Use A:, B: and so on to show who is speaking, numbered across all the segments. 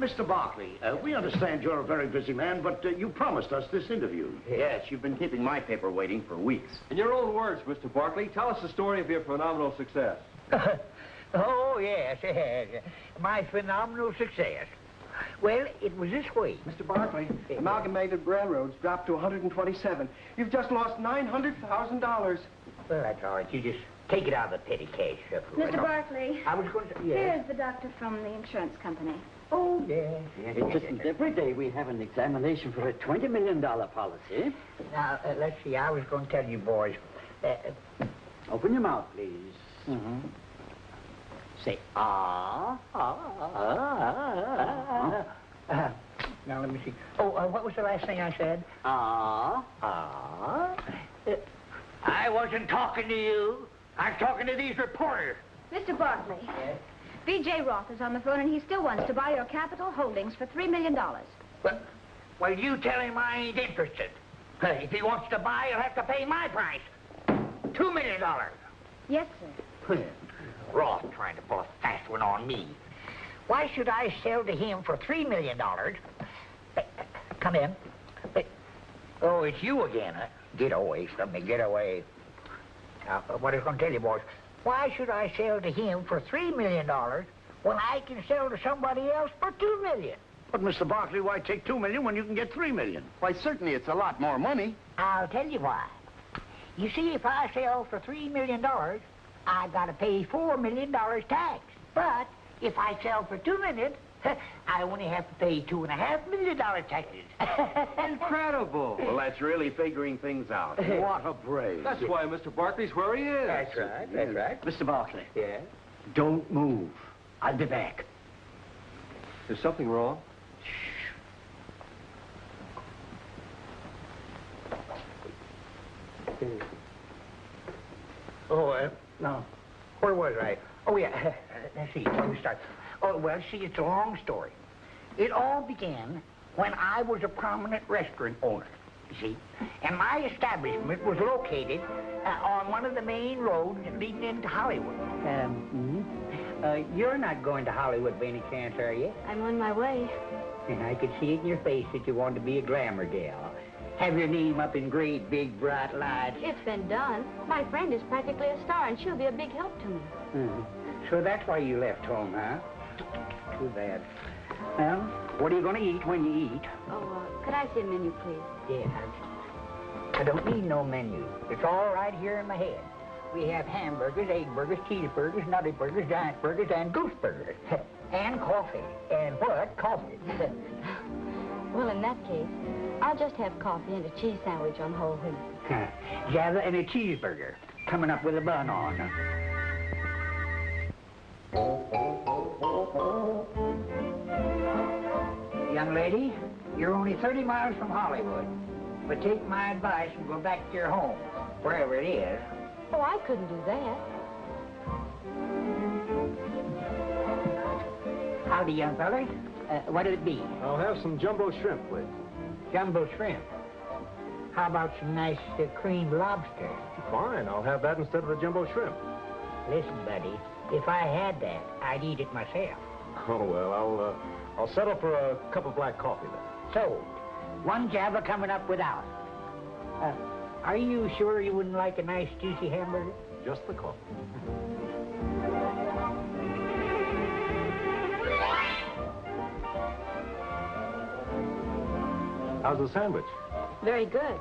A: Mr. Barkley, we understand you're a very busy man, but you promised us this interview.
B: Yes, you've been keeping my paper waiting for weeks.
C: In your own words, Mr. Barkley, tell us the story of your phenomenal success.
D: Oh, yes, yes. My phenomenal success. Well, it was this way.
E: Mr. Barkley, Amalgamated Railroads dropped to 127. You've just lost $900,000.
D: Well, that's all right. You just take it out of the petty cash.
F: Mr. Barkley.
D: I was going to... Yes.
F: Here's the doctor from the insurance company.
D: Oh, yes.
G: It isn't every day we have an examination for a $20 million policy.
D: Now, let's see. I was going to tell you boys...
G: Open your mouth, please. Mm-hmm. Say, ah,
D: now, let me see. Oh, what was the last thing I said? I wasn't talking to you. I'm talking to these reporters.
F: Mr. Barkley.
D: Yes?
F: B.J. Roth is on the phone, and he still wants to buy your Capital Holdings for $3 million.
D: Well, you tell him I ain't interested. If he wants to buy, he'll have to pay my price. $2 million.
F: Yes, sir.
D: Roth trying to pull a fast one on me. Why should I sell to him for $3 million? Come in. Oh, it's you again, huh? Get away from me, get away. Now, what I was going to tell you, boys, why should I sell to him for $3 million when I can sell to somebody else for $2 million?
A: But, Mr. Barkley, why take $2 million when you can get $3 million?
B: Why, certainly it's a lot more money.
D: I'll tell you why. You see, if I sell for $3 million, I got to pay $4 million tax. But if I sell for $2 million, I only have to pay $2.5 million taxes.
C: Incredible.
B: Well, that's really figuring things out.
A: What a brave.
C: That's why Mr. Barkley's where he is.
D: That's right, that's right.
G: Mr. Barkley.
D: Yeah?
G: Don't move. I'll be back.
C: Is something wrong?
D: Oh, no. Where was I? Oh, yeah. Let's see. Where we start? Oh, well, see, it's a long story. It all began when I was a prominent restaurant owner, you see. And my establishment was located on one of the main roads leading into Hollywood. You're not going to Hollywood by any chance, are you?
F: I'm on my way.
D: And I could see it in your face that you wanted to be a glamour gal. Have your name up in great, big, bright lights.
F: It's been done. My friend is practically a star, and she'll be a big help to me.
D: So that's why you left home, huh? Too bad. Well, what are you going to eat when you eat?
F: Oh, could I see a menu, please?
D: Yeah. I don't need no menu. It's all right here in my head. We have hamburgers, egg burgers, cheeseburgers, nutty burgers, giant burgers, and goose burgers. And coffee. And what? Coffee.
F: Well, in that case, I'll just have coffee and a cheese sandwich on whole wheat.
D: Java and a cheeseburger. Coming up with a bun on. Young lady, you're only 30 miles from Hollywood. But take my advice and go back to your home, wherever it is.
F: Oh, I couldn't do that.
D: Howdy, young feller. What'll it be?
C: I'll have some jumbo shrimp, please.
D: Jumbo shrimp. How about some nice creamed lobster?
C: Fine, I'll have that instead of the jumbo shrimp.
D: Listen, buddy, if I had that, I'd eat it myself.
C: Oh, well, I'll settle for a cup of black coffee then.
D: So, one Java coming up without. Are you sure you wouldn't like a nice juicy hamburger?
C: Just the coffee. How's the sandwich?
F: Very good.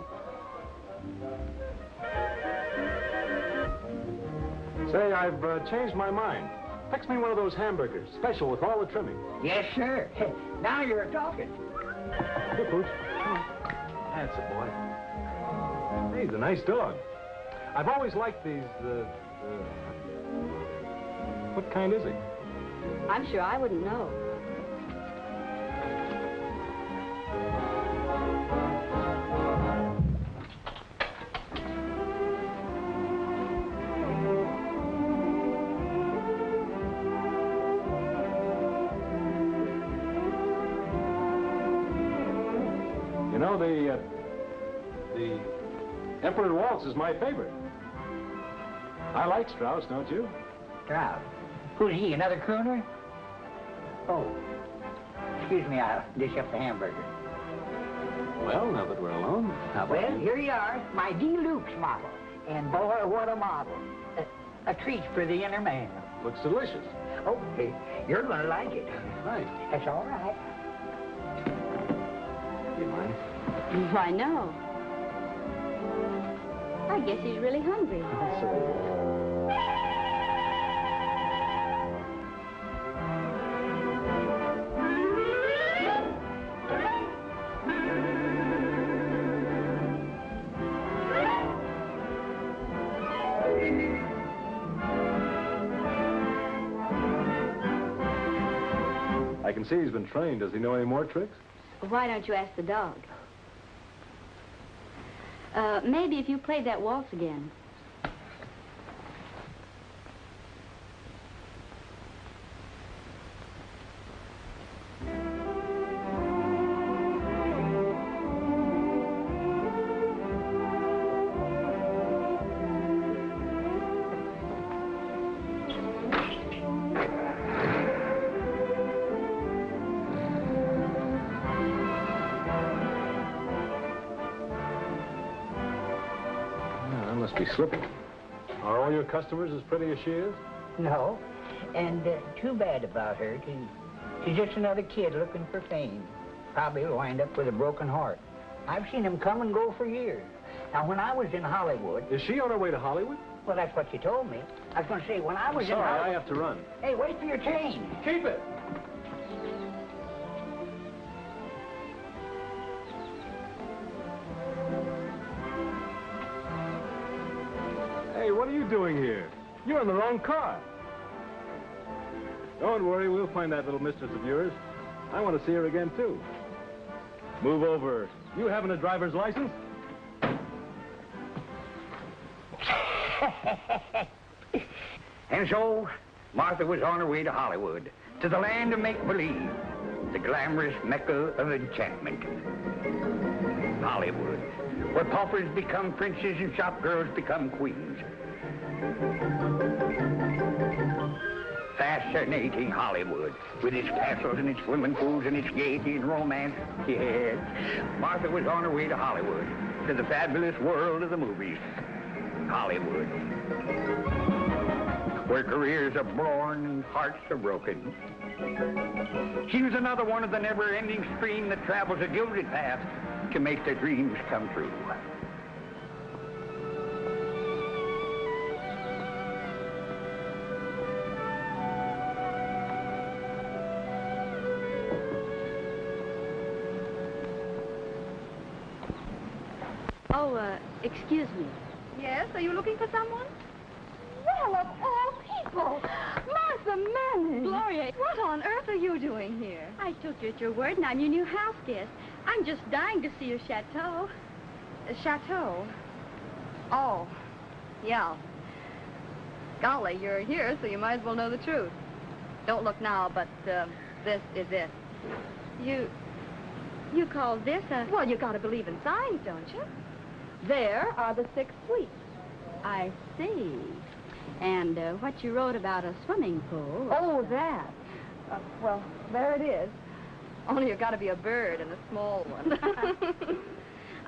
C: Say, I've changed my mind. Fix me one of those hamburgers, special with all the trimming.
D: Yes, sir. Now you're talking.
C: Here, Pooch. That's a boy. Hey, he's a nice dog. I've always liked these, what kind is he?
F: I'm sure I wouldn't know.
C: You know, the Emperor Waltz is my favorite. I like Strauss, don't you?
D: Strauss? Who's he, another crooner? Oh. Excuse me, I'll dish up the hamburger.
C: Well, now that we're alone, how about
D: Well,
C: you?
D: here you are, my Deluxe model. And boy, what a model. A treat for the inner man.
C: Looks delicious.
D: Oh, hey, you're gonna like it.
C: Right.
D: That's all right.
C: You mind?
F: Why, no. I guess he's really hungry.
C: I can see he's been trained. Does he know any more tricks?
F: Why don't you ask the dog? Maybe if you played that waltz again.
C: Must be slipping. Are all your customers as pretty as she is?
D: No. And too bad about her. She's just another kid looking for fame. Probably will wind up with a broken heart. I've seen him come and go for years. Now, when I was in Hollywood...
C: Is she on her way to Hollywood?
D: Well, that's what she told me. I was going to say, when I was in
C: Sorry,
D: Hollywood...
C: I have to run.
D: Hey, wait for your change.
C: Keep it! Hey, what are you doing here? You're in the wrong car. Don't worry, we'll find that little mistress of yours. I want to see her again, too. Move over. You having a driver's license?
D: And so, Martha was on her way to Hollywood, to the land of make-believe, the glamorous mecca of enchantment. Hollywood, where paupers become princes and shop girls become queens. Fascinating Hollywood, with its castles and its swimming pools and its gaiety and romance. Yes, Martha was on her way to Hollywood, to the fabulous world of the movies. Hollywood, where careers are born and hearts are broken. She was another one of the never-ending stream that travels a gilded path to make their dreams come true.
F: Oh, excuse me.
H: Yes, are you looking for someone? Well, of all people! Martha Manning! Gloria, what on earth are you doing here?
F: I took you at your word, and I'm your new house guest. I'm just dying to see your chateau.
H: Chateau? Oh, yeah. Golly, you're here, so you might as well know the truth. Don't look now, but this is it.
F: You call this a...
H: Well, you gotta believe in signs, don't you? There are the 6 suites.
F: I see. And what you wrote about a swimming pool...
H: Oh, that. Well, there it is. Only you gotta be a bird and a small one.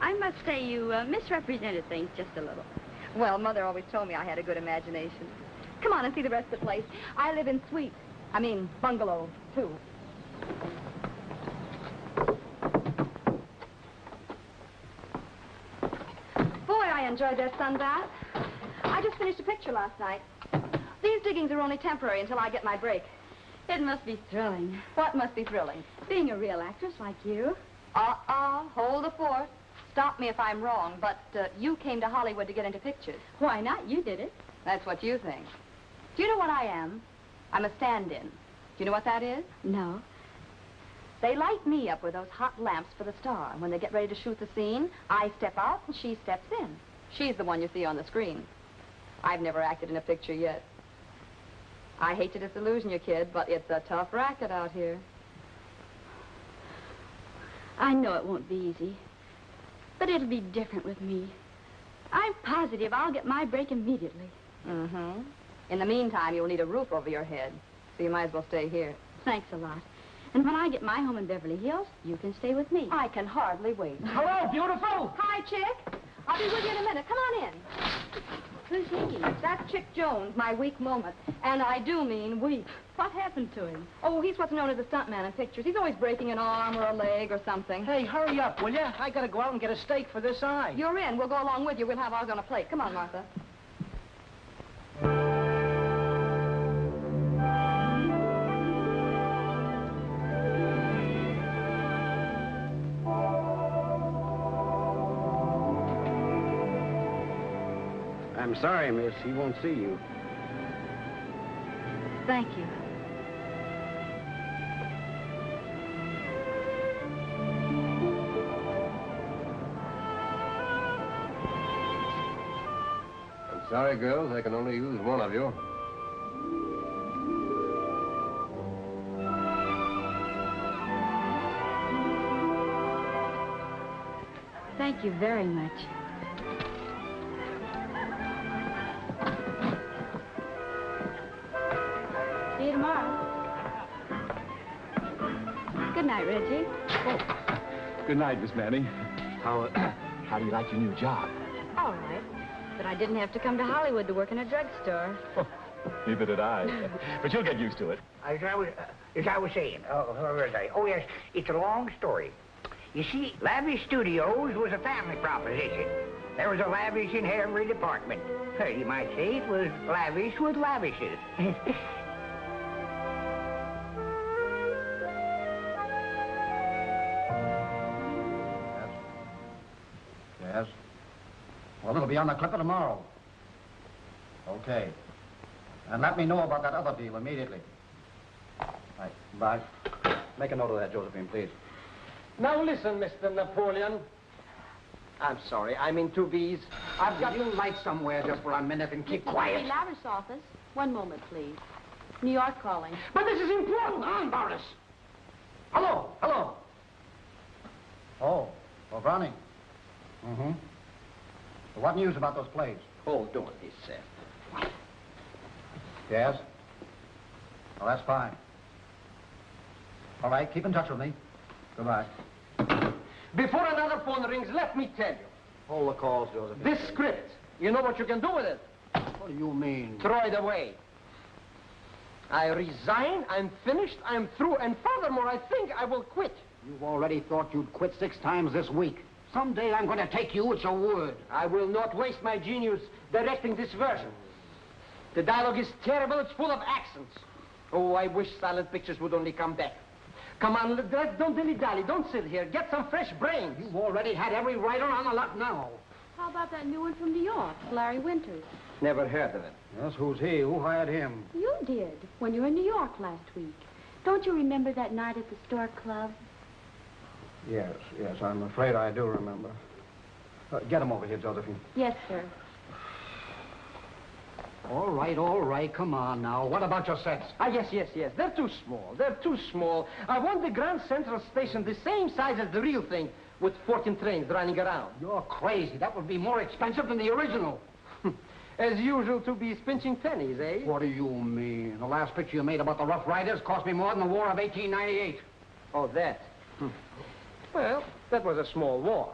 F: I must say you misrepresented things just a little.
H: Well, Mother always told me I had a good imagination. Come on and see the rest of the place. I live in suites. I mean, bungalows, too. Boy, I enjoyed that sun bath. I just finished a picture last night. These diggings are only temporary until I get my break.
F: It must be thrilling.
H: What must be thrilling?
F: Being a real actress like you.
H: Hold the fort. Stop me if I'm wrong, but you came to Hollywood to get into pictures.
F: Why not? You did it.
H: That's what you think. Do you know what I am? I'm a stand-in. Do you know what that is?
F: No.
H: They light me up with those hot lamps for the star. When they get ready to shoot the scene, I step out and she steps in. She's the one you see on the screen. I've never acted in a picture yet. I hate to disillusion you, kid, but it's a tough racket out here.
F: I know it won't be easy, but it'll be different with me. I'm positive I'll get my break immediately.
H: In the meantime, you'll need a roof over your head, so you might as well stay here.
F: Thanks a lot. And when I get my home in Beverly Hills, you can stay with me.
H: I can hardly wait.
C: Hello, beautiful.
H: Hi, Chick. I'll be with you in a minute. Come on in.
F: Who's he?
H: That's Chick Jones, my weak moment. And I do mean weak.
F: What happened to him?
H: Oh, he's what's known as a stuntman in pictures. He's always breaking an arm or a leg or something.
E: Hey, hurry up, will ya? I gotta go out and get a steak for this eye.
H: You're in. We'll go along with you. We'll have ours on a plate. Come on, Martha.
B: I'm sorry, miss. He won't see you.
F: Thank you.
I: I'm sorry, girls. I can only use one of you.
F: Thank you very much. See you tomorrow. Good night, Reggie.
C: Oh, good night, Miss Manning. How do you like your new job?
F: All right. But I didn't have to come to Hollywood to work in a drugstore.
C: Oh, neither did I. But you'll get used to it.
D: As I was saying, where was I? Oh, yes, it's a long story. You see, Lavish Studios was a family proposition. There was a lavish in every department. Well, you might say it was lavish with lavishes.
A: Yes? Well, it'll be on the clipper tomorrow. Okay. And let me know about that other deal immediately. Right, bye. Make a note of that, Josephine, please.
E: Now listen, Mr. Napoleon. I'm sorry, I'm in 2Bs. I've got...
A: You light somewhere just for a minute and keep quiet.
F: Lavish office. One moment, please. New York calling.
A: But this is important, huh, Boris? Hello, hello. Oh, Browning. Mm-hmm. What news about those plays?
E: Hold on, he said.
A: Yes? Well, that's fine. All right, keep in touch with me. Goodbye.
E: Before another phone rings, let me tell you.
A: Hold the calls, Josephine.
E: This script, you know what you can do with it?
A: What do you mean?
E: Throw it away. I resign, I'm finished, I'm through, and furthermore, I think I will quit.
A: You've already thought you'd quit 6 times this week. Someday I'm going to take you at your word.
E: I will not waste my genius directing this version. The dialogue is terrible, it's full of accents. Oh, I wish silent pictures would only come back. Come on, don't dilly-dally, don't sit here. Get some fresh brains.
A: You've already had every writer on the lot now.
F: How about that new one from New York, Larry Winters?
E: Never heard of it.
A: Yes, who's he? Who hired him?
F: You did, when you were in New York last week. Don't you remember that night at the Store Club?
A: Yes, I'm afraid I do remember. Get him over here, Josephine.
F: Yes, sir.
A: All right, come on now. What about your sets?
E: Ah, yes. They're too small. I want the Grand Central Station the same size as the real thing, with 14 trains running around.
A: You're crazy. That would be more expensive than the original.
E: As usual, to be pinching pennies, eh?
A: What do you mean? The last picture you made about the Rough Riders cost me more than the War of 1898.
E: Oh, that. Well, that was a small war.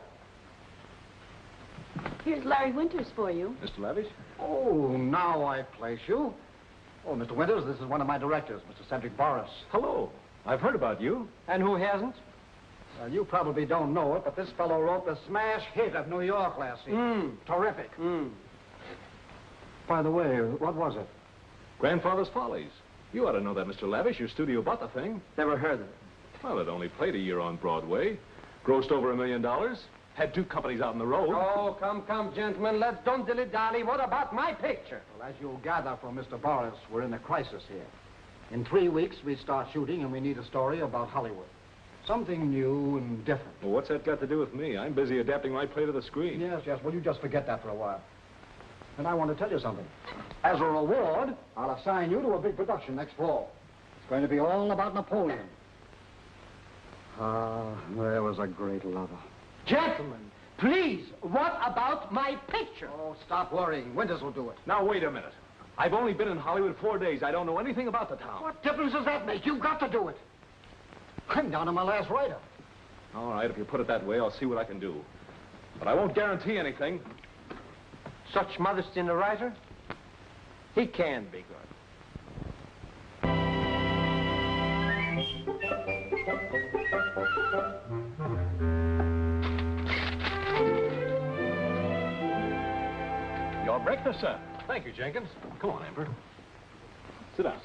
F: Here's Larry Winters for you.
C: Mr. Lavish?
A: Oh, now I place you. Oh, Mr. Winters, this is one of my directors, Mr. Cedric Boris.
C: Hello. I've heard about you.
E: And who hasn't?
A: You probably don't know it, but this fellow wrote the smash hit of New York last season. Terrific. By the way, what was it?
C: Grandfather's Follies. You ought to know that, Mr. Lavish. Your studio bought the thing.
E: Never heard of it.
C: Well, it only played a year on Broadway. Grossed over $1 million. Had 2 companies out on the road.
E: Oh, come, gentlemen. Let's don't dilly-dally. What about my picture?
A: Well, as you'll gather from Mr. Boris, we're in a crisis here. In 3 weeks, we start shooting, and we need a story about Hollywood. Something new and different.
C: Well, what's that got to do with me? I'm busy adapting my play to the screen.
A: Yes. Well, you just forget that for a while. And I want to tell you something. As a reward, I'll assign you to a big production next fall. It's going to be all about Napoleon. There was a great lover.
E: Gentlemen, please, what about my picture?
A: Oh, stop worrying. Winters will do it.
C: Now, wait a minute. I've only been in Hollywood 4 days. I don't know anything about the town.
A: What difference does that make? You've got to do it. I'm down to my last writer.
C: All right, if you put it that way, I'll see what I can do. But I won't guarantee anything.
E: Such modesty in a writer? He can be good.
C: Your breakfast, sir. Thank you, Jenkins. Come on, Emperor. Sit down.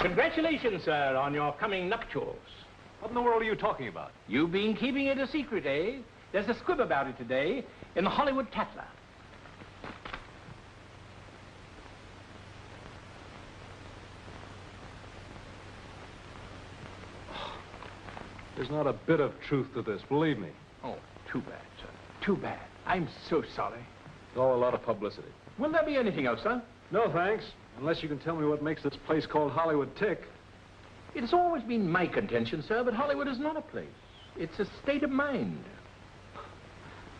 J: Congratulations, sir, on your coming nuptials.
C: What in the world are you talking about?
J: You've been keeping it a secret, eh? There's a squib about it today in the Hollywood Tatler.
C: There's not a bit of truth to this, believe me.
J: Oh, too bad, sir. Too bad. I'm so sorry.
C: It's all a lot of publicity.
J: Will there be anything else, sir?
C: No, thanks. Unless you can tell me what makes this place called Hollywood tick.
J: It's always been my contention, sir, that Hollywood is not a place. It's a state of mind.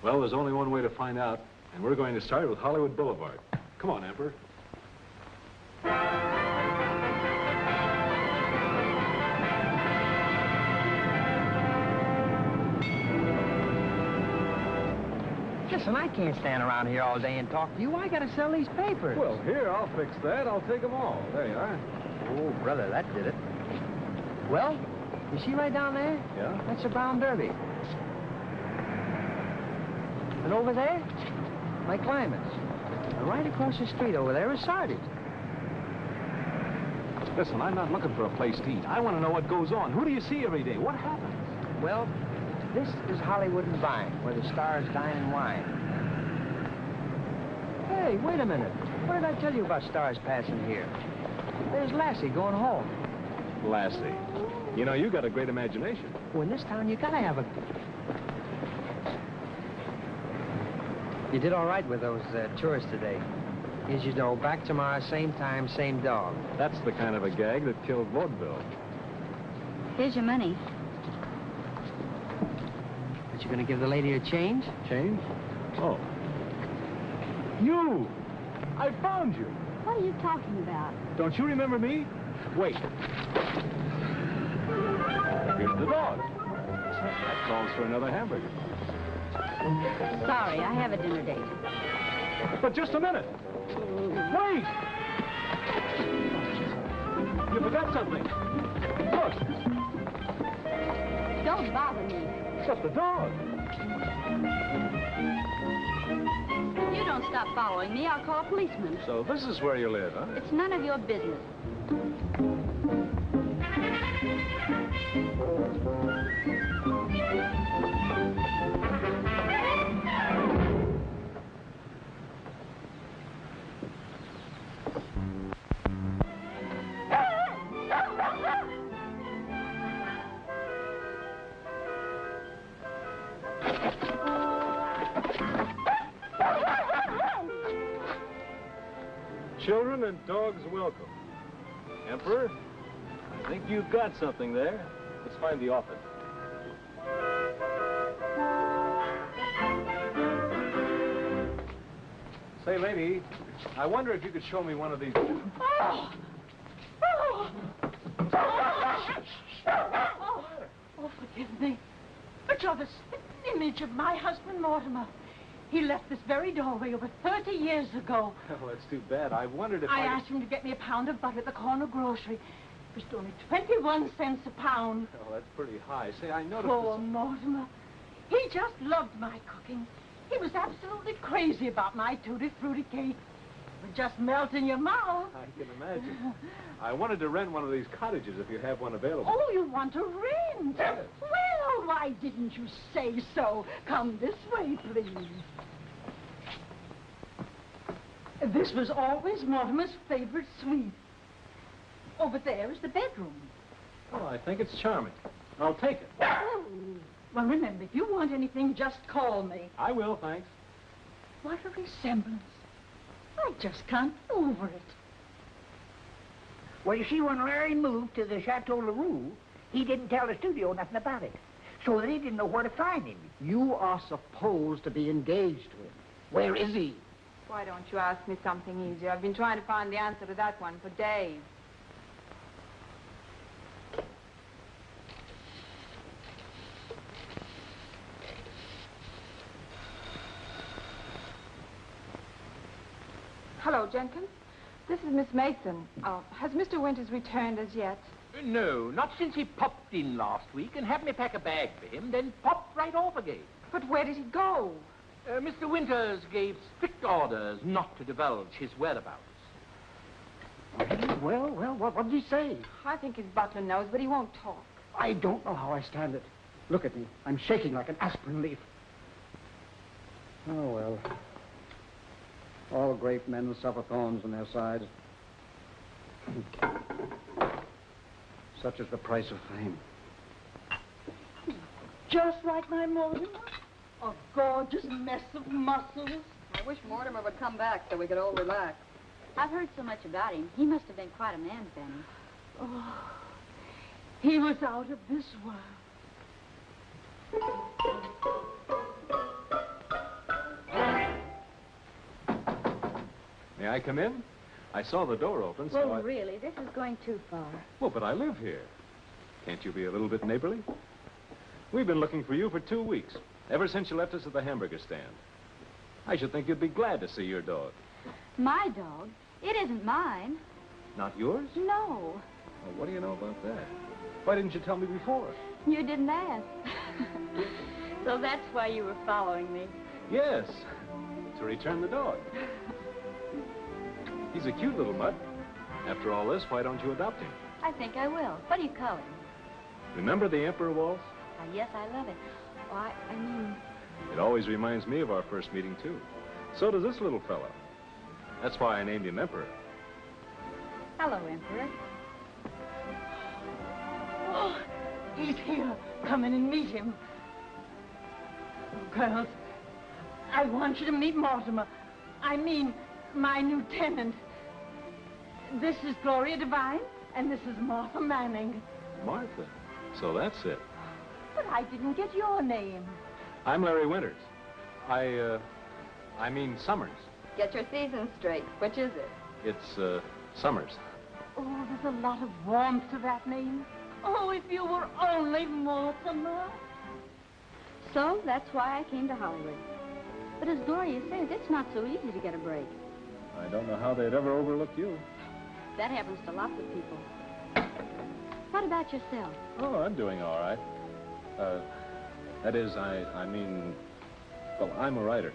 C: Well, there's only one way to find out, and we're going to start with Hollywood Boulevard. Come on, Emperor.
E: Listen, I can't stand around here all day and talk to you. I gotta sell these papers.
C: Well, here, I'll fix that. I'll take them all. There you are.
E: Oh, brother, that did it. Well, you see right down there?
C: Yeah?
E: That's a brown derby. And over there, my climates. And right across the street over there is Sardi's.
C: Listen, I'm not looking for a place to eat. I want to know what goes on. Who do you see every day? What happens?
E: Well, this is Hollywood and Vine, where the stars dine and wine. Hey, wait a minute. What did I tell you about stars passing here? There's Lassie going home.
C: Lassie. You know, you got a great imagination.
E: Well, in this town, you gotta have a... You did all right with those tourists today. As you know, back tomorrow, same time, same dog.
C: That's the kind of a gag that killed vaudeville.
F: Here's your money.
E: But you gonna give the lady a change?
C: Change? Oh. You! I found you!
F: What are you talking about?
C: Don't you remember me? Wait. Here's the dog. That calls for another hamburger.
F: Sorry, I have a dinner date.
C: But just a minute. Wait! You forgot something. Look.
F: Don't bother me.
C: But the dog.
F: If you don't stop following me, I'll call a policeman.
C: So this is where you live, huh?
F: It's none of your business.
C: Children and dogs welcome. Emperor, I think you've got something there. Let's find the office. Say, lady, I wonder if you could show me one of these.
K: Oh, forgive me. But you're the spitting image of my husband, Mortimer. He left this very doorway over 30 years ago.
C: Oh, that's too bad. I wondered if
K: I asked him to get me a pound of butter at the corner grocery. It was only 21 cents a pound.
C: Oh, that's pretty high. Say, I noticed...
K: Poor Mortimer. He just loved my cooking. He was absolutely crazy about my tutti frutti cake. It would just melt in your mouth.
C: I can imagine. I wanted to rent one of these cottages if you have one available.
K: Oh, you want to rent?
C: Yes.
K: Well, why didn't you say so? Come this way, please. This was always Mortimer's favorite suite. Over there is the bedroom.
C: Oh, I think it's charming. I'll take it.
K: Oh. Well, remember, if you want anything, just call me.
C: I will, thanks.
K: What a resemblance. I just can't get over it.
D: Well, you see, when Larry moved to the Chateau LaRue, he didn't tell the studio nothing about it. So they didn't know where to find him.
E: You are supposed to be engaged to him.
D: Where is he?
H: Why don't you ask me something easier? I've been trying to find the answer to that one for days.
L: Hello, Jenkins. This is Miss Mason. Has Mr. Winters returned as yet?
J: No, not since he popped in last week and had me pack a bag for him, then popped right off again.
L: But where did he go?
J: Mr. Winters gave strict orders not to divulge his whereabouts.
E: Well, what did he say?
L: I think his butler knows, but he won't talk.
E: I don't know how I stand it. Look at me. I'm shaking like an aspirin leaf. Oh, well. All great men suffer thorns on their sides. Such is the price of fame.
K: Just like my Mortimer. A gorgeous mess of muscles.
H: I wish Mortimer would come back so we could all relax. I've heard so much about him. He must have been quite a man, Fanny.
K: Oh, he was out of this world.
C: May I come in? I saw the door open, so
F: Well, really, this is going too far.
C: Well, but I live here. Can't you be a little bit neighborly? We've been looking for you for 2 weeks, ever since you left us at the hamburger stand. I should think you'd be glad to see your dog.
F: My dog? It isn't mine.
C: Not yours?
F: No.
C: Well, what do you know about that? Why didn't you tell me before?
F: You didn't ask. So that's why you were following me.
C: Yes, to return the dog. He's a cute little mutt. After all this, why don't you adopt him?
F: I think I will. What do you call him?
C: Remember the Emperor waltz?
F: Yes, I love it. Oh, I mean...
C: It always reminds me of our first meeting, too. So does this little fellow. That's why I named him Emperor.
F: Hello, Emperor.
K: Oh, he's here. Come in and meet him. Oh, girls, I want you to meet Mortimer. I mean, my new tenant. This is Gloria Devine, and this is Martha Manning.
C: Martha. So that's it.
K: But I didn't get your name.
C: I'm Larry Winters. I mean Summers.
H: Get your season straight. Which is it?
C: It's, Summers.
K: Oh, there's a lot of warmth to that name. Oh, if you were only Mortimer.
F: So that's why I came to Hollywood. But as Gloria says, it's not so easy to get a break.
C: I don't know how they'd ever overlook you.
F: That happens to lots of people. What about yourself?
C: Oh, I'm doing all right. That is, I mean, well, I'm a writer.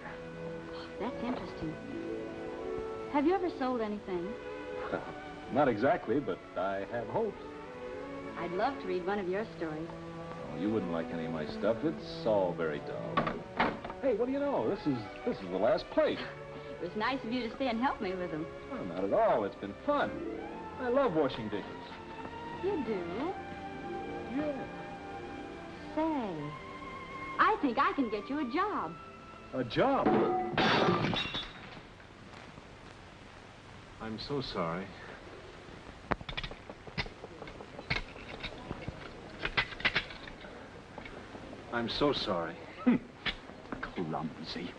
F: That's interesting. Have you ever sold anything?
C: Not exactly, but I have hopes.
F: I'd love to read one of your stories.
C: Oh, you wouldn't like any of my stuff. It's all very dull. Hey, what do you know? This is the last plate.
F: It was nice of you to stay and help me with them.
C: Well, not at all. It's been fun. I love washing dishes.
F: You do?
C: Yeah.
F: Say, I think I can get you a job.
C: A job? I'm so sorry. I'm so sorry.
M: Clumsy.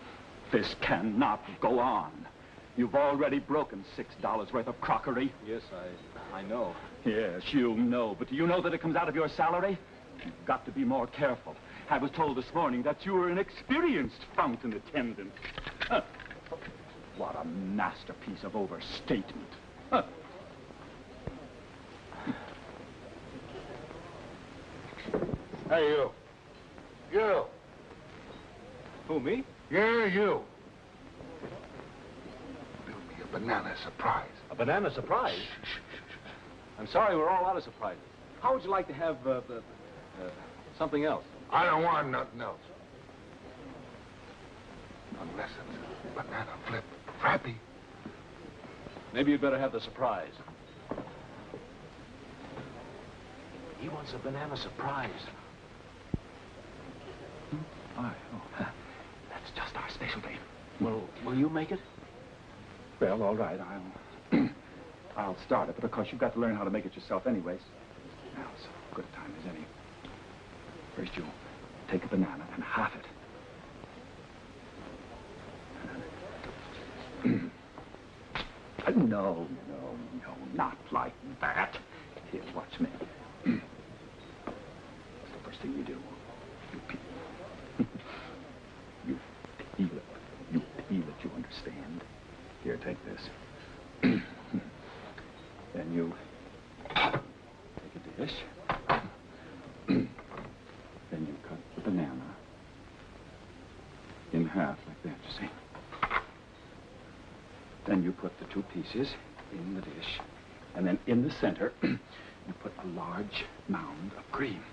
M: This cannot go on. You've already broken $6 worth of crockery.
C: Yes, I know.
M: Yes, you know. But do you know that it comes out of your salary? You've got to be more careful. I was told this morning that you were an experienced fountain attendant. Huh. What a masterpiece of overstatement. Huh.
I: Hey, you. You.
C: Who, me?
I: Yeah, you. Build me a banana surprise.
C: A banana surprise? I'm sorry, we're all out of surprises. How would you like to have, something else?
I: I don't want nothing else. Unless it's banana flip frappy.
C: Maybe you'd better have the surprise. He wants a banana surprise.
M: Oh, that's just our specialty.
C: Well, will you make it?
M: Well, all right, I'll start it, but of course you've got to learn how to make it yourself anyways. Now, it's as good a time as any. First you take a banana and half it. No, not like that. Here, watch me. That's the first thing you do. You peel it, you understand? Here, take this. pieces in the dish. And then in the center, you put a large mound of cream.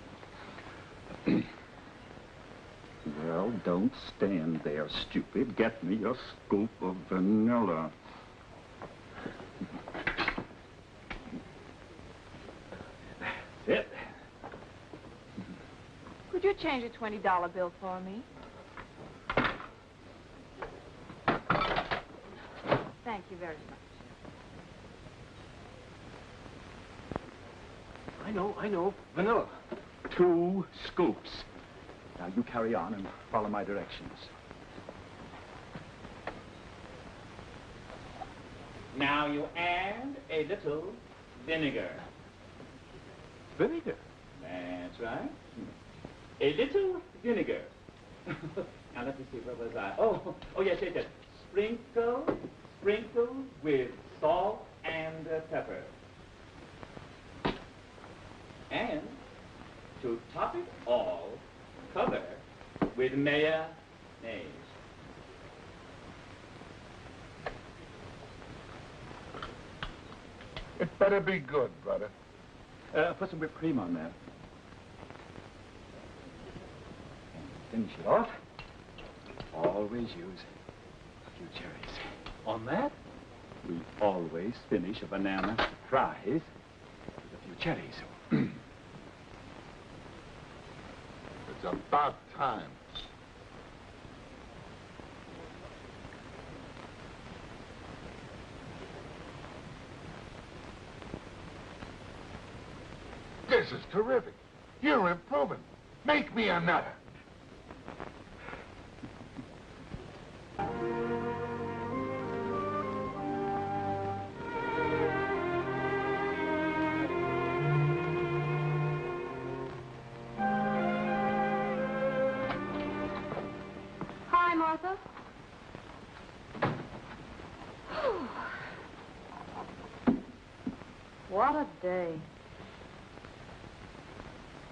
M: Well, don't stand there, stupid. Get me a scoop of vanilla. That's it.
L: Could you change a $20 bill for me? Thank you very much.
M: I know. Vanilla. 2 scoops. Now, you carry on and follow my directions.
N: Now you add a little vinegar.
M: Vinegar?
N: That's right. A little vinegar. Now, let me see, where was I? Oh, yes, it is. Sprinkle with salt and pepper. And to top it all, cover with mayonnaise.
I: It better be good, brother.
M: Put some whipped cream on there. And finish it off. Always use a few cherries.
C: On that?
M: We always finish a banana surprise with a few cherries.
I: It's about time. This is terrific. You're improving. Make me another.
H: Hi, Martha. What a day.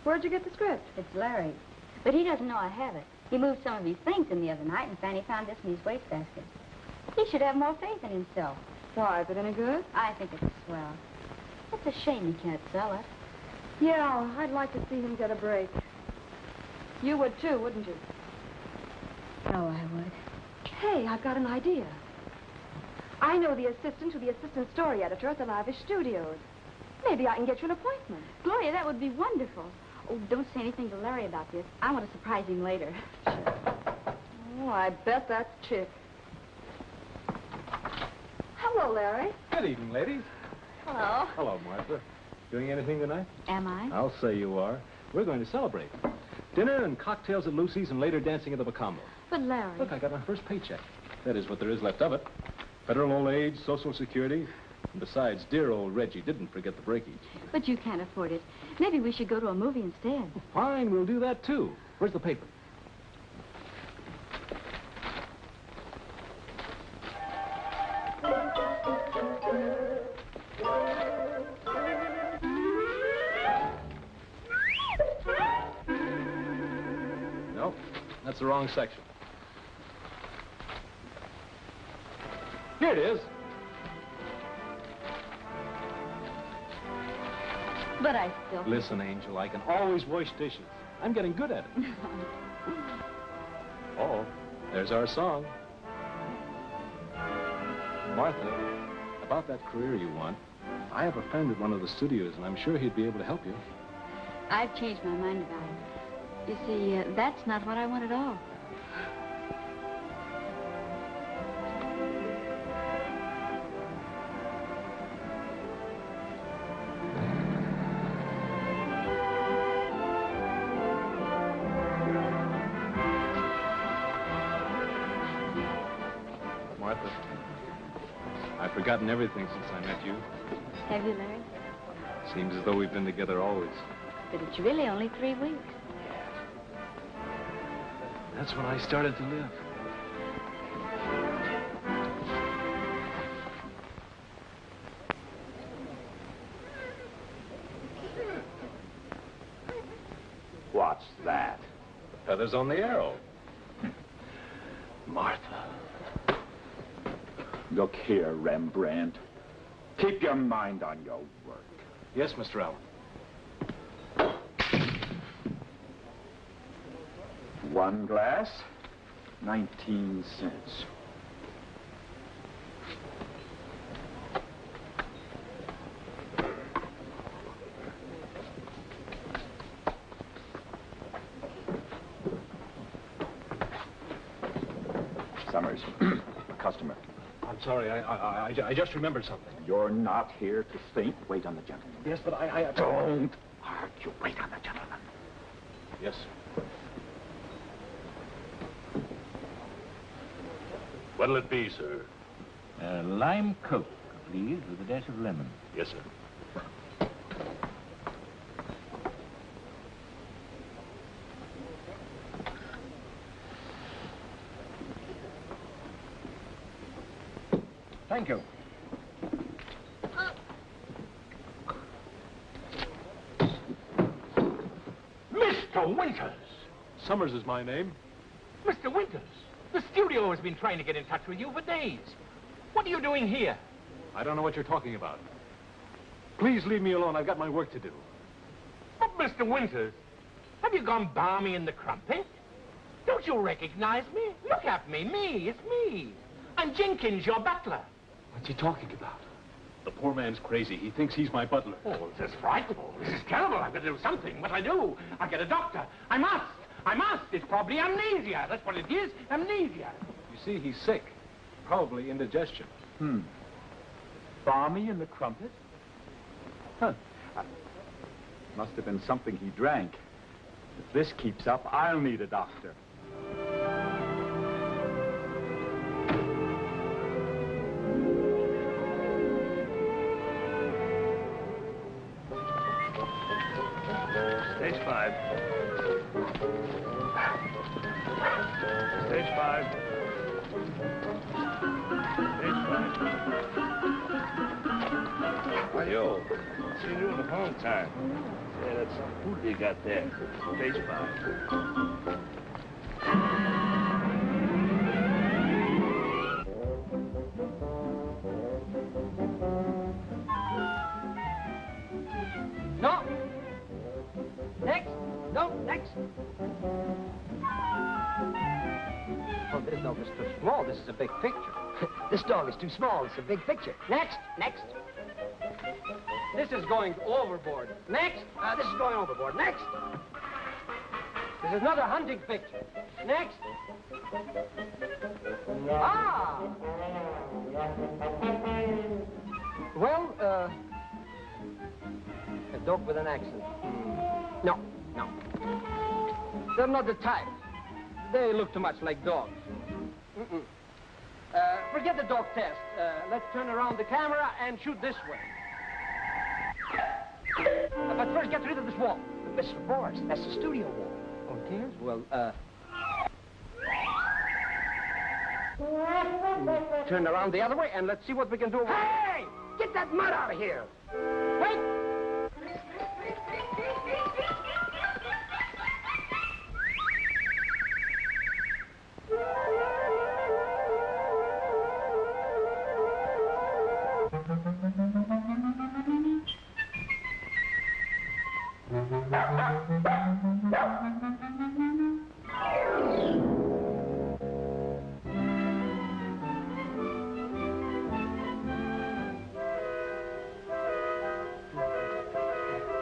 H: Where'd you get the script?
F: It's Larry. But he doesn't know I have it. He moved some of his things in the other night, and Fanny found this in his wastebasket. He should have more faith in himself.
H: Why, is it any good?
F: I think it's swell. It's a shame he can't sell it.
H: Yeah, I'd like to see him get a break. You would too, wouldn't you?
F: Oh, I would.
H: Hey, I've got an idea. I know the assistant to the assistant story editor at the Lavish Studios. Maybe I can get you an appointment.
F: Gloria, that would be wonderful. Oh, don't say anything to Larry about this. I want to surprise him later.
H: Oh, I bet that's Chick. Hello, Larry.
C: Good evening, ladies.
H: Hello.
C: Hello, Martha. Doing anything tonight?
F: Am I?
C: I'll say you are. We're going to celebrate. Dinner and cocktails at Lucy's and later dancing at the Bacamo.
F: But, Larry...
C: Look, I got my first paycheck. That is what there is left of it. Federal old age, Social Security. And besides, dear old Reggie didn't forget the breakage.
F: But you can't afford it. Maybe we should go to a movie instead.
C: Fine, we'll do that, too. Where's the paper? Nope, that's the wrong section. Here it is.
F: But I still...
C: Listen, Angel, I can always wash dishes. I'm getting good at it. Oh, there's our song. Martha, about that career you want, I have a friend at one of the studios, and I'm sure he'd be able to help you.
F: I've changed my mind about it. You see, that's not what I want at all.
C: Martha, I've forgotten everything since I met you.
F: Have you, Larry?
C: Seems as though we've been together always.
F: But it's really only 3 weeks.
C: That's when I started to live.
M: What's that?
C: The feathers on the arrow.
M: Martha. Look here, Rembrandt. Keep your mind on your work.
C: Yes, Mr. Allen.
M: One glass, 19 cents. Summers, a customer.
C: I'm sorry, I just remembered something.
M: You're not here to think. Wait on the gentleman.
C: Yes, but
M: Don't argue. Wait on the gentleman.
C: Yes, sir.
O: What'll it be, sir?
P: Lime Coke, please, with a dash of lemon.
O: Yes, sir.
C: Thank you.
J: Mr. Winters!
C: Summers is my name.
J: Mr. Winters! The studio has been trying to get in touch with you for days. What are you doing here?
C: I don't know what you're talking about. Please leave me alone. I've got my work to do.
J: But, Mr. Winters, have you gone balmy in the crumpet? Don't you recognize me? Look at me. It's me. I'm Jenkins, your butler.
C: What's he talking about? The poor man's crazy. He thinks he's my butler.
J: Oh, this is frightful. This is terrible. I've got to do something. What I do? I get a doctor. I must. It's probably amnesia. That's what it is. Amnesia.
C: You see, he's sick. Probably indigestion.
M: Balmy in the crumpet? Huh. Must have been something he drank. If this keeps up, I'll need a doctor.
O: Stage 5. Stage 5. Stage 5. Yo, seen you in a long time. Yeah, that's some food you got there. Stage 5.
E: No. Next. No, next. Oh, this dog is too small. This is a big picture.
D: This dog is too small. It's a big picture. Next.
E: This is going overboard. Next.
D: This is going overboard. Next.
E: This is not a hunting picture. Next. Ah! Well, a dog with an accent. No. They're not the type. They look too much like dogs. Forget the dog test. Let's turn around the camera and shoot this way. But first, get rid of this wall.
D: Mr. Boris, that's the studio wall.
E: Oh, it is? Well, turn around the other way, and let's see what we can do.
D: Hey! Get that mud out of here!
E: Wait!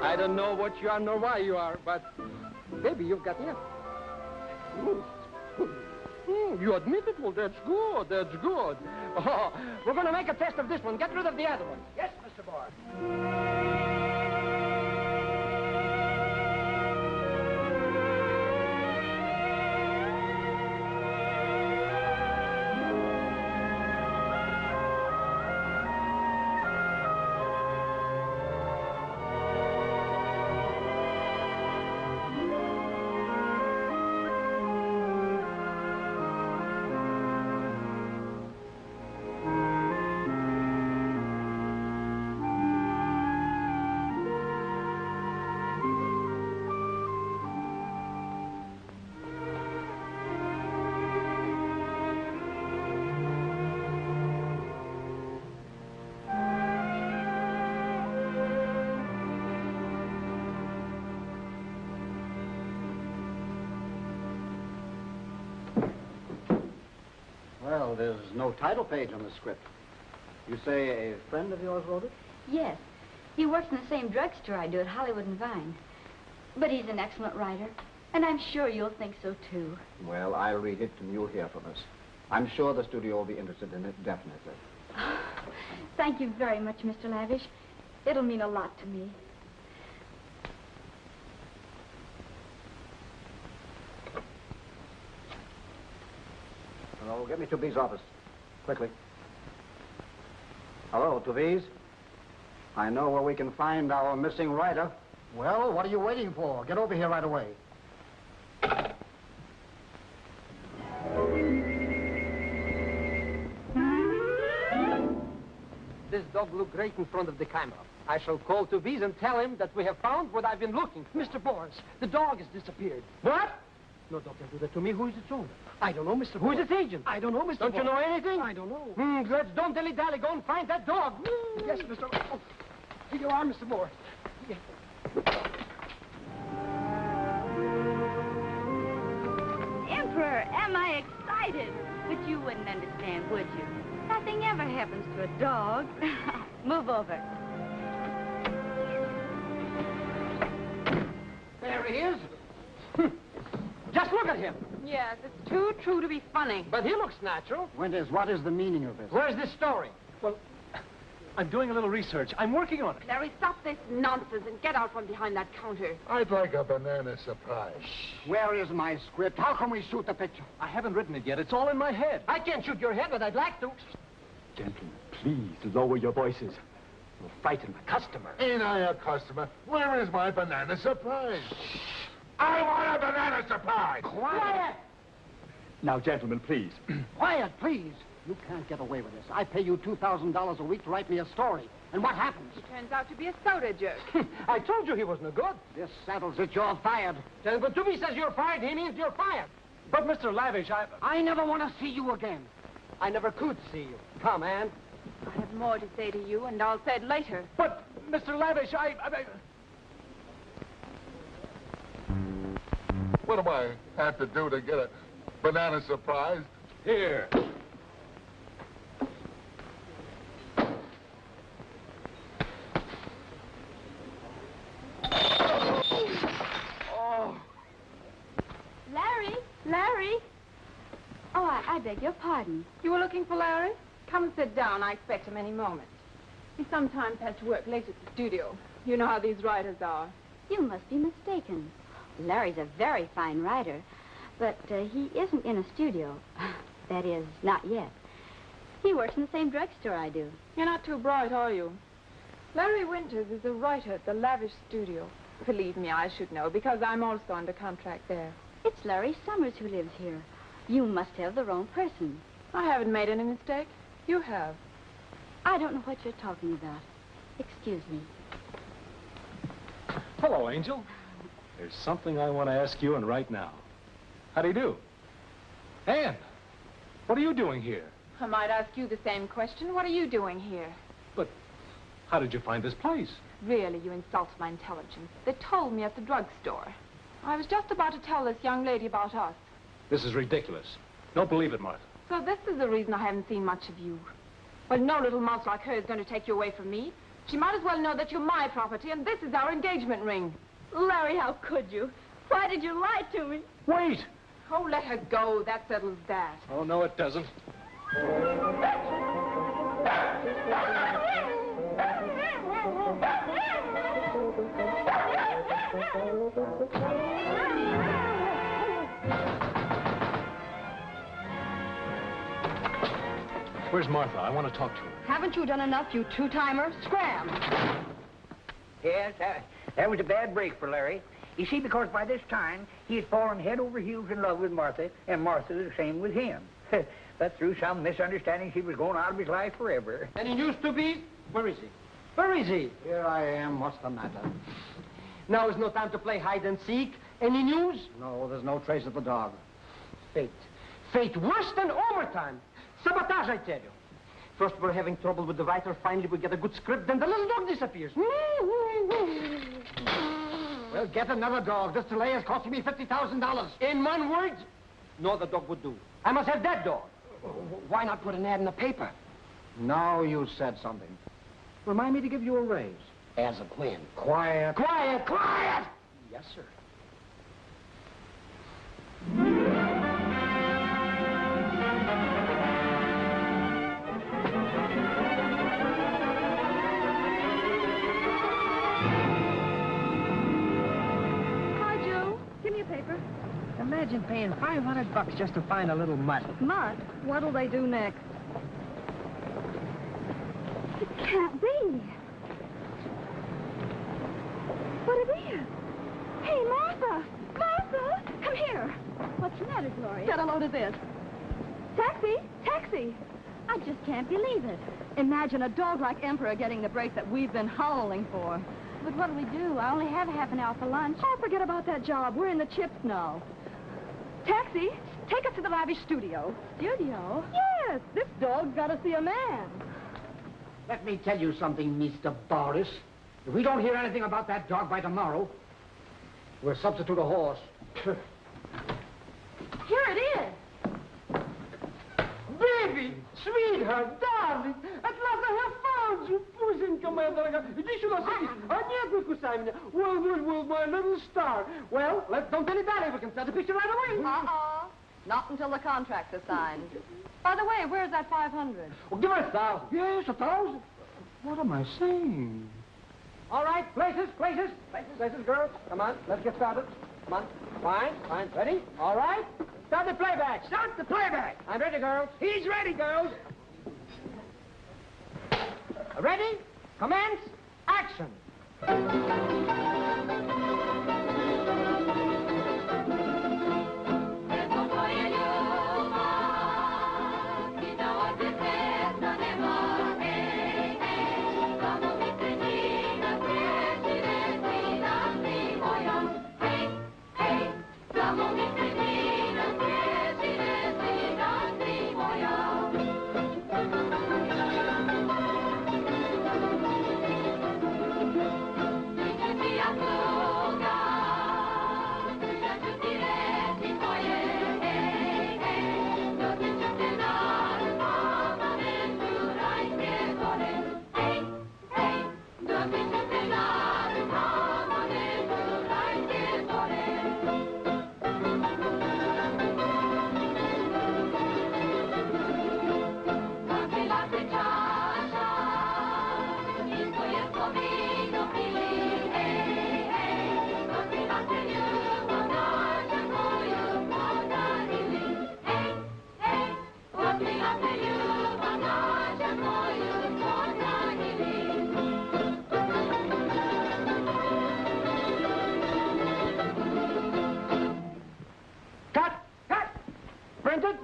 E: I don't know what you are nor why you are, but maybe you've got it. You admit it? Well, that's good. Oh, we're going to make a test of this one. Get rid of the other one.
D: Yes, Mr. Boris.
A: there's no title page on the script. You say a friend of yours wrote it?
F: Yes. He works in the same drugstore I do at Hollywood and Vine. But he's an excellent writer, and I'm sure you'll think so, too.
A: Well, I'll read it, and you'll hear from us. I'm sure the studio will be interested in it, definitely.
F: Thank you very much, Mr. Lavish. It'll mean a lot to me.
A: Hello, get me to B's office. Quickly. Hello, to B's. I know where we can find our missing writer. Well, what are you waiting for? Get over here right away.
E: This dog looked great in front of the camera. I shall call to V's and tell him that we have found what I've been looking for.
Q: Mr. Boris, the dog has disappeared.
E: What?
Q: No, don't do that to me. Who is its owner? I don't know, Mr.
E: Who's
Q: Boris.
E: its agent?
Q: I don't know, Mr.
E: Don't you know
Q: Boris.
E: anything?
Q: I don't know.
E: Let's don't dilly-dally. Go and find that dog.
Q: Yes, Mr. Oh, here you are, Mr. Boris. Yes.
F: Emperor, am I excited? But you wouldn't understand, would you? Nothing ever happens to a dog. Move over.
E: There he is. Just look at him.
L: Yes, it's too true to be funny.
E: But he looks natural.
A: Winters, what is the meaning of this?
E: Where's this story?
Q: Well, I'm doing a little research. I'm working on it.
L: Larry, stop this nonsense and get out from behind that counter.
I: I'd like a banana surprise.
A: Where is my script? How can we shoot the picture?
Q: I haven't written it yet. It's all in my head.
E: I can't shoot your head, but I'd like to.
M: Gentlemen, please lower your voices. You'll frighten the customer.
I: Ain't I a customer? Where is my banana surprise? I want a banana surprise!
A: Quiet!
M: Now, gentlemen, please.
A: Quiet, please. You can't get away with this. I pay you $2,000 a week to write me a story. And what happens?
L: He turns out to be a soda jerk.
E: I told you he was no good.
A: This settles it. You're fired.
E: Then when Toomey says you're fired, he means you're fired.
Q: But, Mr. Lavish,
A: I never want to see you again.
E: I never could see you. Come, Ann.
L: I have more to say to you, and I'll say it later.
Q: But, Mr. Lavish,
I: What do I have to do to get a banana surprise?
C: Here.
F: Oh. Larry. Oh, I beg your pardon.
L: You were looking for Larry? Come sit down. I expect him any moment. He sometimes has to work late at the studio. You know how these writers are.
F: You must be mistaken. Larry's a very fine writer, but he isn't in a studio. That is, not yet. He works in the same drugstore I do.
L: You're not too bright, are you? Larry Winters is a writer at the Lavish Studio. Believe me, I should know, because I'm also under contract there.
F: It's Larry Summers who lives here. You must have the wrong person.
L: I haven't made any mistake. You have.
F: I don't know what you're talking about. Excuse me.
C: Hello, Angel. There's something I want to ask you, and right now. How do you do? Ann, what are you doing here?
L: I might ask you the same question. What are you doing here?
C: But how did you find this place?
L: Really, you insult my intelligence. They told me at the drugstore. I was just about to tell this young lady about us.
C: This is ridiculous. Don't believe it, Martha.
L: So this is the reason I haven't seen much of you. Well, no little monster like her is going to take you away from me. She might as well know that you're my property, and this is our engagement ring.
F: Larry, how could you? Why did you lie to me?
C: Wait!
L: Oh, let her go. That settles that.
C: Oh, no, it doesn't. Where's Martha? I want to talk to her.
H: Haven't you done enough, you two-timer? Scram!
D: Yes, that was a bad break for Larry. You see, because by this time, he had fallen head over heels in love with Martha, and Martha the same with him. But through some misunderstanding, she was going out of his life forever.
E: And he used to be? Where is he? Where is he?
A: Here I am. What's the matter?
E: Now is no time to play hide and seek. Any news?
A: No, there's no trace of the dog.
E: Fate. Fate worse than overtime. Sabotage, I tell you. First we're having trouble with the writer. Finally we get a good script. Then the little dog disappears.
A: Well, get another dog. This delay is costing me $50,000.
E: In one word, no other dog would do. I must have that dog. Why not put an ad in the paper?
A: No, you said something. Remind me to give you a raise.
E: As of when?
A: Quiet.
E: Quiet, quiet!
A: Yes, sir.
H: Hi, Joe. Give me a paper.
E: Imagine paying $500 just to find a little mud.
H: Mud? What'll they do next? It can't be. But it is. Hey, Martha! Martha! Come here. What's the matter, Gloria? Get a load of this. Taxi! Taxi! I just can't believe it. Imagine a dog like Emperor getting the break that we've been howling for.
F: But what'll we do? I only have half an hour for lunch.
H: Oh, forget about that job. We're in the chips now. Taxi, take us to the lavish studio.
F: Studio?
H: Yes, this dog's got to see a man.
A: Let me tell you something, Mr. Boris. If we don't hear anything about that dog by tomorrow, we'll substitute a horse.
H: Here it is.
E: Baby, sweetheart, darling, at last I have found you. Пусенька моя дорогая. Иди сюда, садись. А нет, не кусай меня. Well, my little star. Well, don't dilly-dally. We can start the picture right away.
H: Uh-uh. Not until the contracts are signed. By the way, where's that 500?
E: Well, give her 1,000. Yes, 1,000. What am I saying? All right, places, girls. Come on, let's get started. Come on. Fine. Ready? All right. Start the playback. I'm ready, girls. He's ready, girls. Ready? Commence. Action. Printed.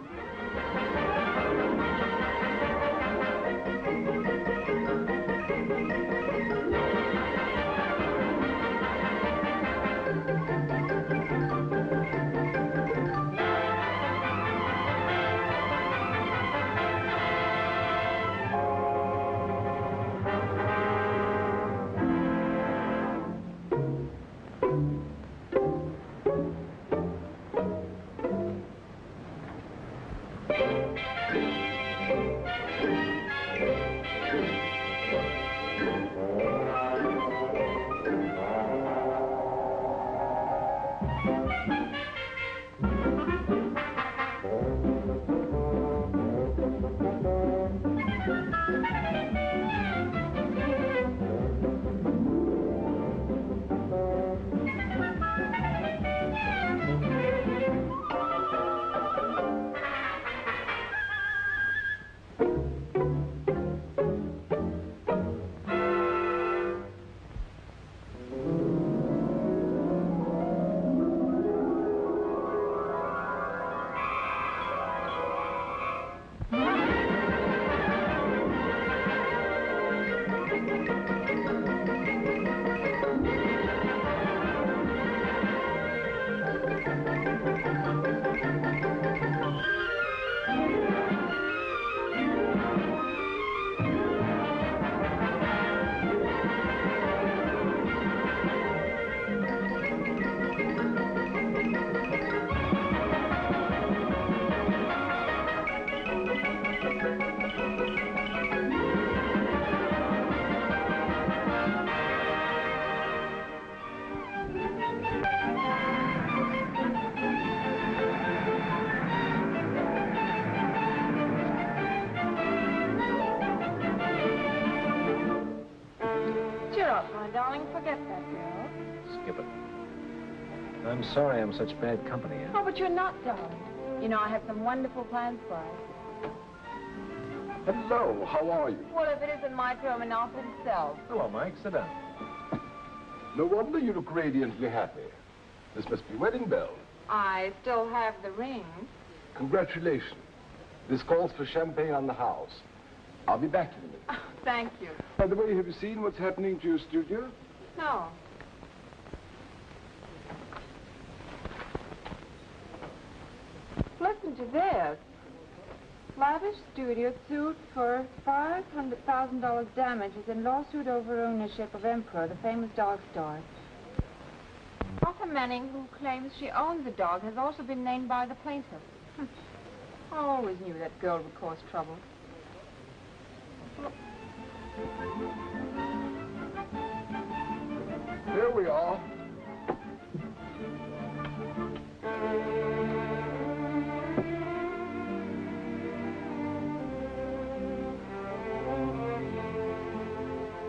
L: up, my darling. Forget that girl.
C: Skip it. I'm sorry I'm such bad company.
L: Oh, but you're not, darling. You know, I have some wonderful plans for us.
I: Hello, how are you?
L: Well, if it isn't my terminal himself.
C: Hello, Mike. Sit down.
I: No wonder you look radiantly happy. This must be wedding bells.
L: I still have the ring.
I: Congratulations. This calls for champagne on the house. I'll be back in a minute.
L: Oh, thank you.
I: By the way, have you seen what's happening to your studio?
L: No. Listen to this. Lavish studio sued for $500,000 damages in lawsuit over ownership of Emperor, the famous dog store. Arthur Manning, who claims she owns the dog, has also been named by the plaintiff. I always knew that girl would cause trouble.
I: Here we are.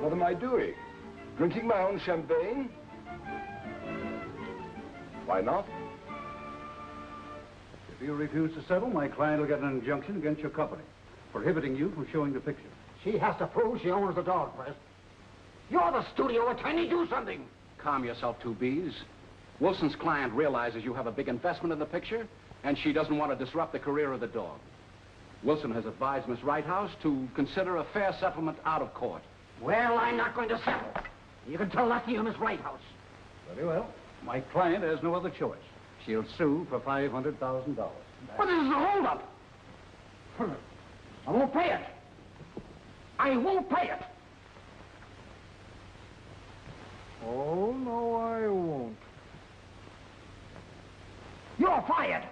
I: What am I doing? Drinking my own champagne? Why not?
A: If you refuse to settle, my client will get an injunction against your company, prohibiting you from showing the picture.
B: She has to prove she owns the dog, Press. You're the studio attorney. Do something.
R: Calm yourself, 2Bs. Wilson's client realizes you have a big investment in the picture, and she doesn't want to disrupt the career of the dog. Wilson has advised Miss Righthouse to consider a fair settlement out of court.
B: Well, I'm not going to settle. You can tell that to your Miss Righthouse.
A: Very well. My client has no other choice. She'll sue for $500,000.
B: But this is a holdup. I won't pay it. I won't pay it.
A: Oh, no, I won't.
B: You're fired.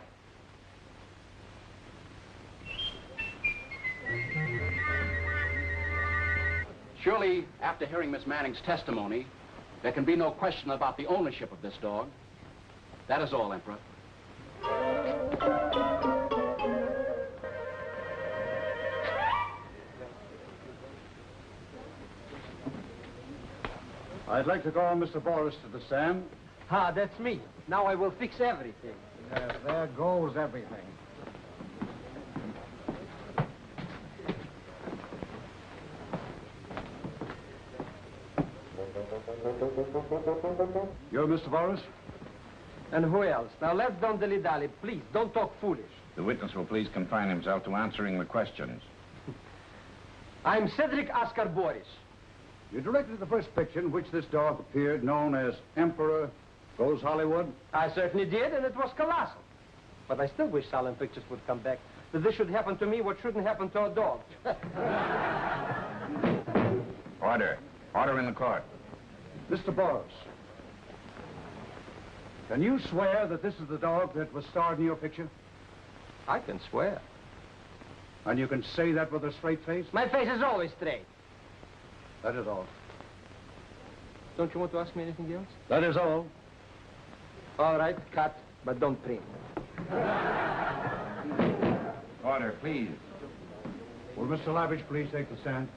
R: Surely, after hearing Miss Manning's testimony, there can be no question about the ownership of this dog. That is all, Emperor.
A: I'd like to call Mr. Boris to the stand.
E: Ah, that's me. Now I will fix everything.
A: Yes, there goes everything. You're Mr. Boris?
E: And who else? Now let's don't dilly-dally. Please, don't talk foolish.
P: The witness will please confine himself to answering the questions.
E: I'm Cedric Oscar Boris.
A: You directed the first picture in which this dog appeared, known as Emperor Goes Hollywood?
E: I certainly did, and it was colossal. But I still wish silent pictures would come back. That this should happen to me what shouldn't happen to a dog.
P: Order. Order in the court.
A: Mr. Boris, can you swear that this is the dog that was starred in your picture?
E: I can swear.
A: And you can say that with a straight face?
E: My face is always straight.
A: That is all.
E: Don't you want to ask me anything else?
A: That is all.
E: All right, cut, but don't print.
P: Order, please.
A: Will Mr. Lavish please take the stand?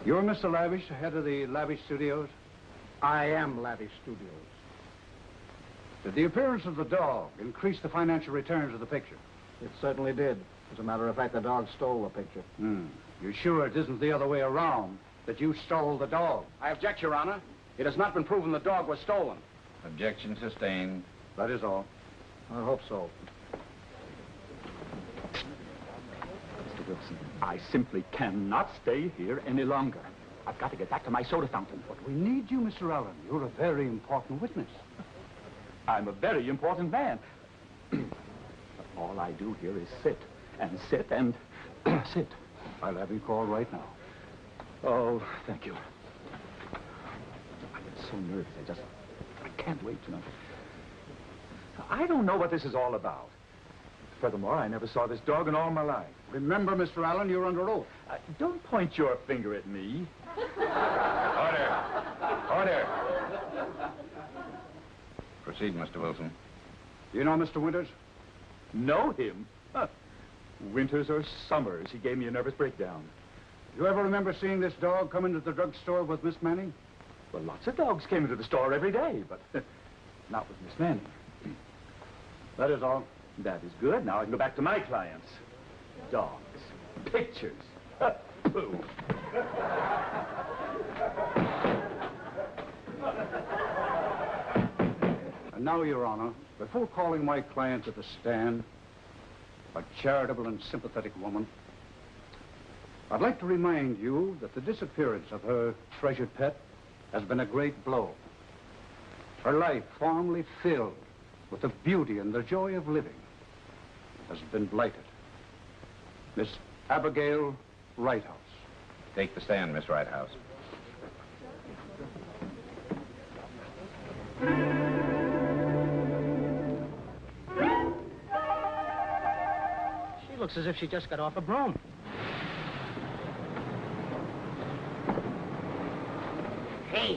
A: You're Mr. Lavish, head of the Lavish Studios?
B: I am Lavish Studios.
A: Did the appearance of the dog increase the financial returns of the picture?
B: It certainly did. As a matter of fact, the dog stole the picture.
A: You're sure it isn't the other way around, that you stole the dog?
R: I object, Your Honor. It has not been proven the dog was stolen.
P: Objection sustained.
A: That is all.
B: I hope so.
M: Mr. Wilson, I simply cannot stay here any longer. I've got to get back to my soda fountain.
A: But we need you, Mr. Allen. You're a very important witness.
M: I'm a very important man. But all I do here is sit and sit and sit.
A: I'll have you called right now.
M: Oh, thank you. I'm so nervous. I can't wait tonight. I don't know what this is all about. Furthermore, I never saw this dog in all my life.
A: Remember, Mr. Allen, you're under oath.
M: Don't point your finger at me.
P: Order. Order. Proceed, Mr. Wilson.
A: You know Mr. Winters?
M: Know him? Huh. Winters or summers, he gave me a nervous breakdown.
R: You ever remember seeing this dog come into the drugstore with Miss Manning?
M: Well, lots of dogs came into the store every day, but not with Miss Manning.
R: That is all.
M: That is good. Now I can go back to my clients. Dogs. Pictures. Pooh.
R: And now, Your Honor, before calling my client to the stand, a charitable and sympathetic woman, I'd like to remind you that the disappearance of her treasured pet has been a great blow. Her life, formerly filled with the beauty and the joy of living, has been blighted. Miss Abigail Righthouse.
A: Take the stand, Miss Righthouse.
E: She looks as if she just got off a broom.
D: Hey,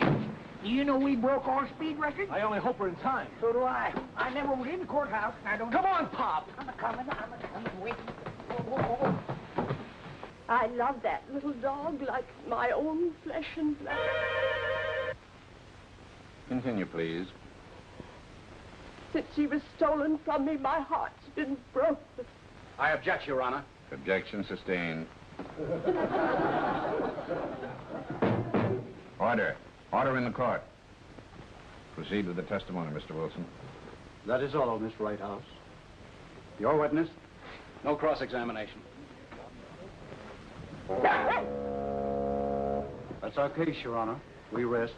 D: do you know we broke our speed record?
E: I only hope we're in time.
D: So do I. I never was in the courthouse, and I don't...
E: Come on, Pop!
D: I'm a-coming, wait. Whoa.
S: I love that little dog like my own flesh and blood.
A: Continue, please.
S: Since she was stolen from me, my heart's been broken.
R: I object, Your Honor.
A: Objection sustained. Order. Order in the court. Proceed with the testimony, Mr. Wilson.
R: That is all, Miss Righthouse. Your witness?
T: No cross-examination.
R: That's our case, Your Honor. We rest.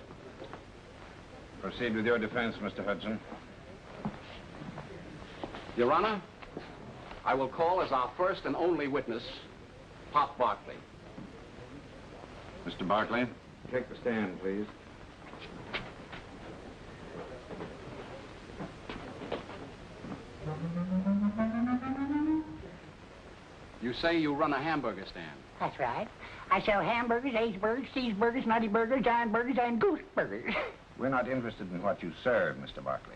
A: Proceed with your defense, Mr. Hudson.
T: Your Honor, I will call as our first and only witness, Pop Barkley.
A: Mr. Barkley, take the stand, please.
T: You say you run a hamburger stand.
D: That's right. I sell hamburgers, Ace-burgers, cheeseburgers, nutty burgers, giant burgers, and goose burgers.
A: We're not interested in what you serve, Mr. Barkley.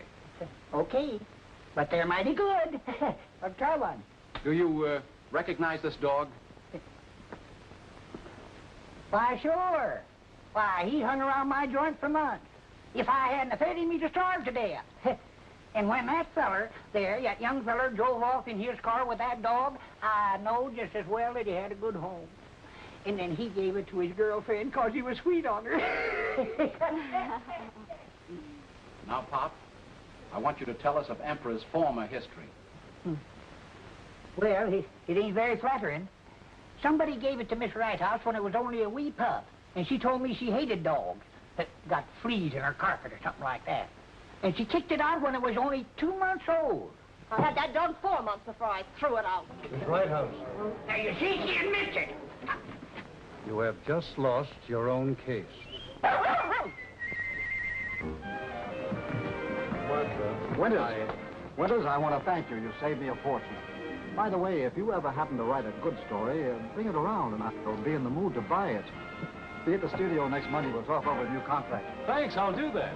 D: Okay, but they're mighty good. I'll try one.
T: Do you recognize this dog?
D: Why, sure. Why, he hung around my joint for months. If I hadn't fed him, he'd have starved to death. And when that feller there, that young feller, drove off in his car with that dog, I know just as well that he had a good home. And then he gave it to his girlfriend because he was sweet on her.
T: Now, Pop, I want you to tell us of Emperor's former history.
D: Well, it ain't very flattering. Somebody gave it to Miss Righthouse when it was only a wee pup, and she told me she hated dogs that got fleas in her carpet or something like that. And she kicked it out when it was only 2 months old.
S: I had that dog 4 months before I threw it out.
R: Miss Righthouse.
D: Now, you see, she admits it.
R: You have just lost your own case.
A: Winters, I want to thank you. You saved me a fortune. By the way, if you ever happen to write a good story, bring it around and I'll be in the mood to buy it. Be at the studio next Monday. We'll talk over a new contract.
E: Thanks, I'll do that.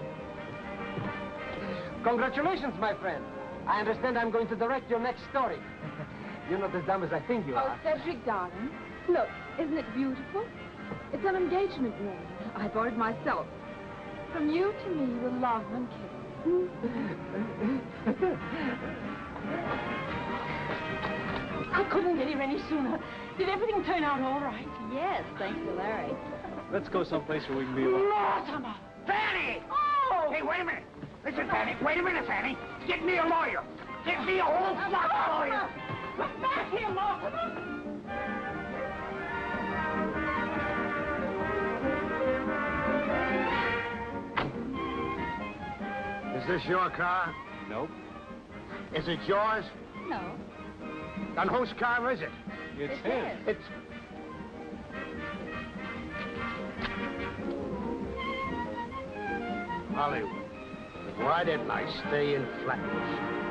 E: Congratulations, my friend. I understand I'm going to direct your next story. You're not as dumb as I think you
L: Oh,
E: are.
L: Cedric, darling. Look, isn't it beautiful? It's an engagement ring. I bought it myself. From you to me with love and kiss.
K: I couldn't get here any sooner. Did everything turn out all right?
H: Yes, thanks to Larry.
E: Let's go someplace where we can be alone.
K: Mortimer!
D: Fanny!
K: Oh!
D: Hey, wait a minute. Listen, Fanny. Wait a minute, Fanny. Get me a lawyer. Get me a whole flock of lawyers.
K: Come back here, Mortimer!
B: Is this your car?
E: Nope.
B: Is it yours?
H: No.
B: Then whose car is it?
E: It's his.
B: It's... Hollywood. Why didn't I stay in Flatbush?